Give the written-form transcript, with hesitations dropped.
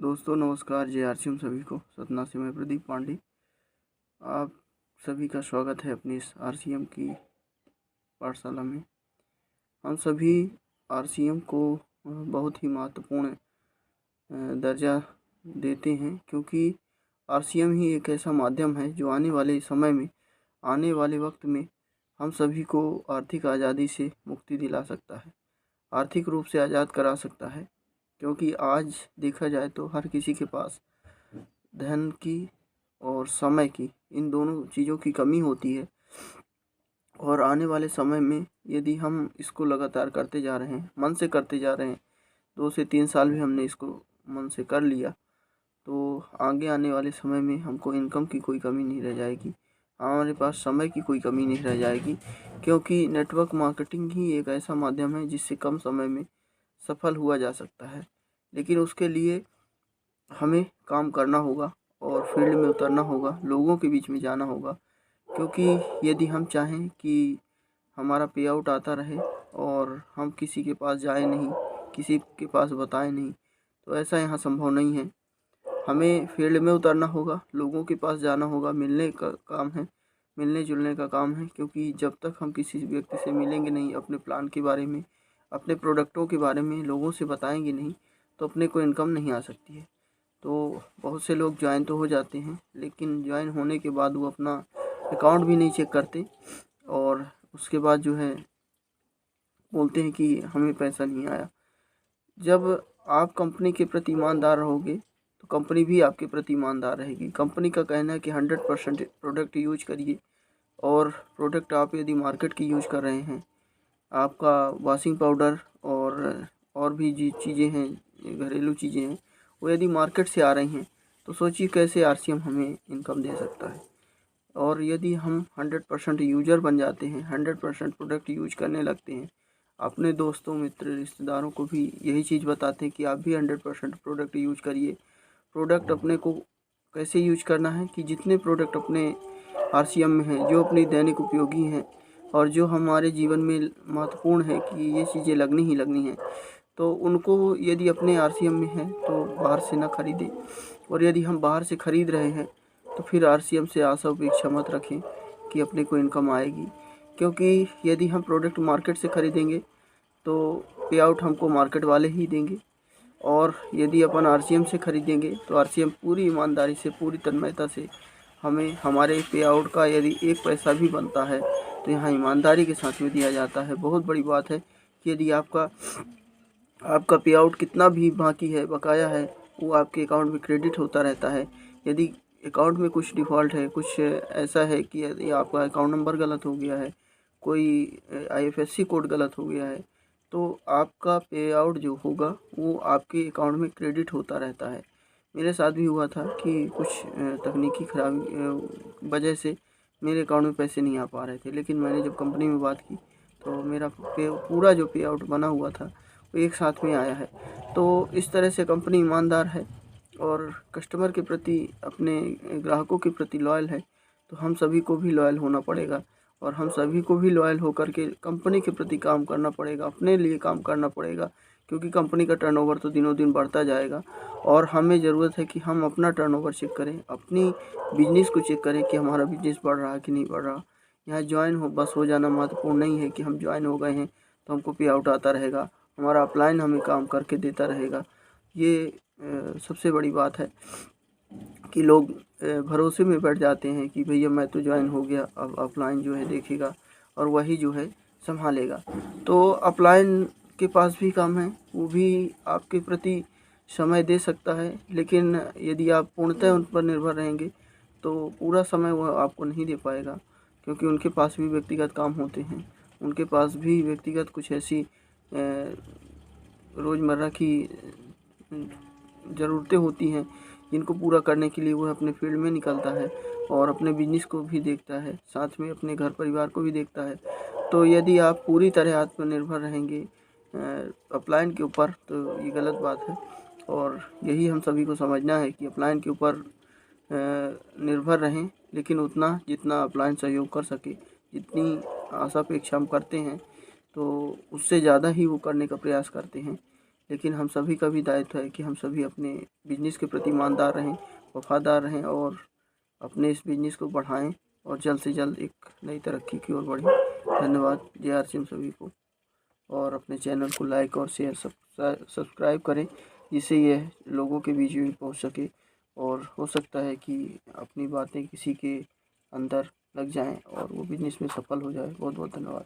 दोस्तों नमस्कार, जय आरसीएम सभी को। सतना से मैं प्रदीप पांडे आप सभी का स्वागत है अपनी इस आरसीएम की पाठशाला में। हम सभी आरसीएम को बहुत ही महत्वपूर्ण दर्जा देते हैं, क्योंकि आरसीएम ही एक ऐसा माध्यम है जो आने वाले समय में, आने वाले वक्त में हम सभी को आर्थिक आज़ादी से मुक्ति दिला सकता है, आर्थिक रूप से आज़ाद करा सकता है। क्योंकि आज देखा जाए तो हर किसी के पास धन की और समय की, इन दोनों चीज़ों की कमी होती है। और आने वाले समय में यदि हम इसको लगातार करते जा रहे हैं, मन से करते जा रहे हैं, 2 से 3 साल भी हमने इसको मन से कर लिया, तो आगे आने वाले समय में हमको इनकम की कोई कमी नहीं रह जाएगी, हमारे पास समय की कोई कमी नहीं रह जाएगी। क्योंकि नेटवर्क मार्केटिंग ही एक ऐसा माध्यम है जिससे कम समय में सफल हुआ जा सकता है। लेकिन उसके लिए हमें काम करना होगा और फील्ड में उतरना होगा, लोगों के बीच में जाना होगा। क्योंकि यदि हम चाहें कि हमारा पे आउट आता रहे और हम किसी के पास जाए नहीं, किसी के पास बताएं नहीं, तो ऐसा यहाँ संभव नहीं है। हमें फील्ड में उतरना होगा, लोगों के पास जाना होगा, मिलने का काम है, मिलने जुलने का काम है। क्योंकि जब तक हम किसी व्यक्ति से मिलेंगे नहीं, अपने प्लान के बारे में, अपने प्रोडक्टों के बारे में लोगों से बताएंगे नहीं, तो अपने को इनकम नहीं आ सकती है। तो बहुत से लोग ज्वाइन तो हो जाते हैं, लेकिन ज्वाइन होने के बाद वो अपना अकाउंट भी नहीं चेक करते और उसके बाद जो है बोलते हैं कि हमें पैसा नहीं आया। जब आप कंपनी के प्रति ईमानदार रहोगे तो कंपनी भी आपके प्रति ईमानदार रहेगी। कंपनी का कहना है कि 100% प्रोडक्ट यूज करिए, और प्रोडक्ट आप यदि मार्केट की यूज कर रहे हैं, आपका वॉशिंग पाउडर और भी जी चीज़ें हैं, घरेलू चीज़ें हैं, वो यदि मार्केट से आ रही हैं, तो सोचिए कैसे आरसीएम हमें इनकम दे सकता है। और यदि हम 100% यूजर बन जाते हैं, 100% प्रोडक्ट यूज करने लगते हैं, अपने दोस्तों मित्र रिश्तेदारों को भी यही चीज़ बताते हैं कि आप भी 100% प्रोडक्ट यूज करिए। प्रोडक्ट अपने को कैसे यूज करना है कि जितने प्रोडक्ट अपने आरसीएम में हैं, जो अपनी दैनिक उपयोगी हैं और जो हमारे जीवन में महत्वपूर्ण है कि ये चीज़ें लगनी ही लगनी हैं, तो उनको यदि अपने आरसीएम में है तो बाहर से ना खरीदें। और यदि हम बाहर से खरीद रहे हैं तो फिर आरसीएम से आशा अपेक्षा मत रखें कि अपने को इनकम आएगी। क्योंकि यदि हम प्रोडक्ट मार्केट से खरीदेंगे तो पे आउट हमको मार्केट वाले ही देंगे, और यदि अपन आरसीएम से खरीदेंगे तो आरसीएम पूरी ईमानदारी से, पूरी तन्मयता से हमें हमारे पे आउट का यदि 1 पैसा भी बनता है तो यहाँ ईमानदारी के साथ में दिया जाता है। बहुत बड़ी बात है कि यदि आपका पे आउट कितना भी बाकी है, बकाया है, वो आपके अकाउंट में क्रेडिट होता रहता है। यदि अकाउंट में कुछ डिफ़ॉल्ट है, कुछ ऐसा है कि यदि आपका अकाउंट नंबर गलत हो गया है, कोई आईएफएससी कोड गलत हो गया है, तो आपका पे आउट जो होगा वो आपके अकाउंट में क्रेडिट होता रहता है। मेरे साथ भी हुआ था कि कुछ तकनीकी खराबी वजह से मेरे अकाउंट में पैसे नहीं आ पा रहे थे, लेकिन मैंने जब कंपनी में बात की तो मेरा पूरा जो पे आउट बना हुआ था वो एक साथ में आया है। तो इस तरह से कंपनी ईमानदार है और कस्टमर के प्रति, अपने ग्राहकों के प्रति लॉयल है। तो हम सभी को भी लॉयल होना पड़ेगा और हम सभी को भी लॉयल होकर के कंपनी के प्रति काम करना पड़ेगा, अपने लिए काम करना पड़ेगा। क्योंकि कंपनी का टर्नओवर तो दिनों दिन बढ़ता जाएगा और हमें ज़रूरत है कि हम अपना टर्नओवर चेक करें, अपनी बिजनेस को चेक करें कि हमारा बिजनेस बढ़ रहा है कि नहीं बढ़ रहा। यहाँ ज्वाइन हो जाना महत्वपूर्ण नहीं है कि हम ज्वाइन हो गए हैं तो हमको पे आउट आता रहेगा, हमारा अपलाइन हमें काम करके देता रहेगा। ये सबसे बड़ी बात है कि लोग भरोसे में बैठ जाते हैं कि भैया मैं तो ज्वाइन हो गया, अब अपलाइन जो है देखेगा और वही जो है संभालेगा। तो अपलाइन के पास भी काम है, वो भी आपके प्रति समय दे सकता है, लेकिन यदि आप पूर्णतः उन पर निर्भर रहेंगे तो पूरा समय वह आपको नहीं दे पाएगा। क्योंकि उनके पास भी व्यक्तिगत काम होते हैं, उनके पास भी व्यक्तिगत कुछ ऐसी रोज़मर्रा की ज़रूरतें होती हैं जिनको पूरा करने के लिए वह अपने फील्ड में निकलता है और अपने बिजनेस को भी देखता है, साथ में अपने घर परिवार को भी देखता है। तो यदि आप पूरी तरह आत्मनिर्भर रहेंगे अपलाइन के ऊपर तो ये गलत बात है। और यही हम सभी को समझना है कि अपलाइन के ऊपर निर्भर रहें, लेकिन उतना जितना अपलाइन सहयोग कर सके, जितनी आशा अपेक्षा हम करते हैं तो उससे ज़्यादा ही वो करने का प्रयास करते हैं। लेकिन हम सभी का भी दायित्व है कि हम सभी अपने बिजनेस के प्रति ईमानदार रहें, वफादार रहें और अपने इस बिजनेस को बढ़ाएं और जल्द से जल्द एक नई तरक्की की ओर बढ़ें। धन्यवाद। जय आरसीएम सभी को, और अपने चैनल को लाइक और शेयर सब्सक्राइब करें, जिससे यह लोगों के बीच भी पहुंच सके और हो सकता है कि अपनी बातें किसी के अंदर लग जाएं और वो बिजनेस में सफल हो जाए। बहुत बहुत धन्यवाद।